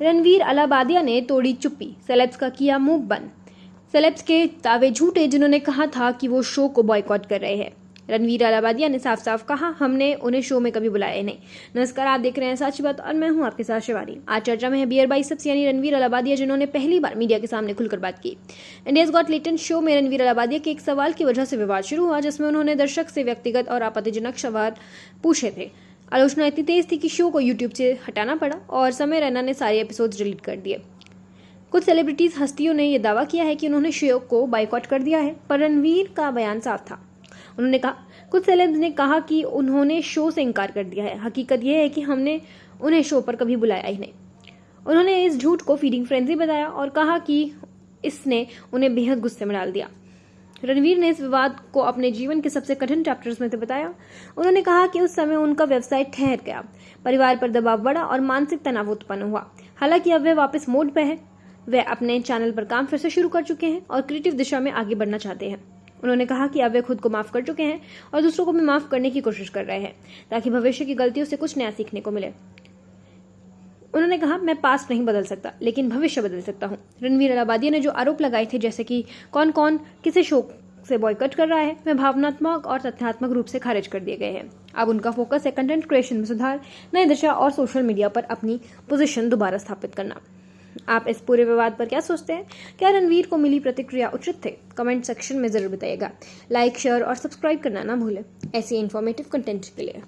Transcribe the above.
रणवीर अलाबादिया ने तोड़ी चुप्पी, सेलेब्स का किया मुंह बंद। सेलेब्स के दावे झूठे जिन्होंने कहा था कि वो शो को बॉयकॉट कर रहे हैं। रणवीर अलाबादिया ने साफ साफ कहा, हमने उन्हें शो में कभी बुलाया ही नहीं। नमस्कार, आप देख रहे हैं सच बात और मैं हूं आपके साथ शिवानी। आज चर्चा में है बियर बाइसेप्स यानी रणवीर अलाबादिया, जिन्होंने पहली बार मीडिया के सामने खुलकर बात की। इंडियाज गॉट टैलेंट शो में रणवीर अलाबादिया के एक सवाल की वजह से विवाद शुरू हुआ, जिसमें उन्होंने दर्शक से व्यक्तिगत और आपत्तिजनक सवाल पूछे थे। आलोचना इतनी तेज थी कि शो को यूट्यूब से हटाना पड़ा और समय रैना ने सारे एपिसोड डिलीट कर दिए। कुछ सेलिब्रिटीज हस्तियों ने यह दावा किया है कि उन्होंने शो को बाइकॉट कर दिया है, पर रणवीर का बयान साफ था। उन्होंने कहा, कुछ सेलेब्स ने कहा कि उन्होंने शो से इनकार कर दिया है। हकीकत यह है कि हमने उन्हें शो पर कभी बुलाया ही नहीं। उन्होंने इस झूठ को फीडिंग फ्रेंजी बताया और कहा कि इसने उन्हें बेहद गुस्से में डाल दिया। रणवीर ने इस विवाद को अपने जीवन के सबसे कठिन चैप्टर्स में से बताया। उन्होंने कहा कि उस समय उनका व्यवसाय ठहर गया, परिवार पर दबाव बढ़ा और मानसिक तनाव उत्पन्न हुआ। हालांकि अब वे वापस मोड पे है। वे अपने चैनल पर काम फिर से शुरू कर चुके हैं और क्रिएटिव दिशा में आगे बढ़ना चाहते हैं। उन्होंने कहा कि अब वे खुद को माफ कर चुके हैं और दूसरों को भी माफ करने की कोशिश कर रहे हैं, ताकि भविष्य की गलतियों से कुछ नया सीखने को मिले। उन्होंने कहा, मैं पास्ट नहीं बदल सकता, लेकिन भविष्य बदल सकता हूं। रणवीर अलाबादिया ने जो आरोप लगाए थे, जैसे कि कौन कौन किसे शो से बॉयकॉट कर रहा है, वे भावनात्मक और तथ्यात्मक रूप से खारिज कर दिए गए हैं। अब उनका फोकस है कंटेंट क्रिएशन में सुधार, नई दिशा और सोशल मीडिया पर अपनी पोजीशन दोबारा स्थापित करना। आप इस पूरे विवाद पर क्या सोचते हैं? क्या रणवीर को मिली प्रतिक्रिया उचित थे? कमेंट सेक्शन में जरूर बताइएगा। लाइक, शेयर और सब्सक्राइब करना ना भूलें ऐसे इन्फॉर्मेटिव कंटेंट के लिए।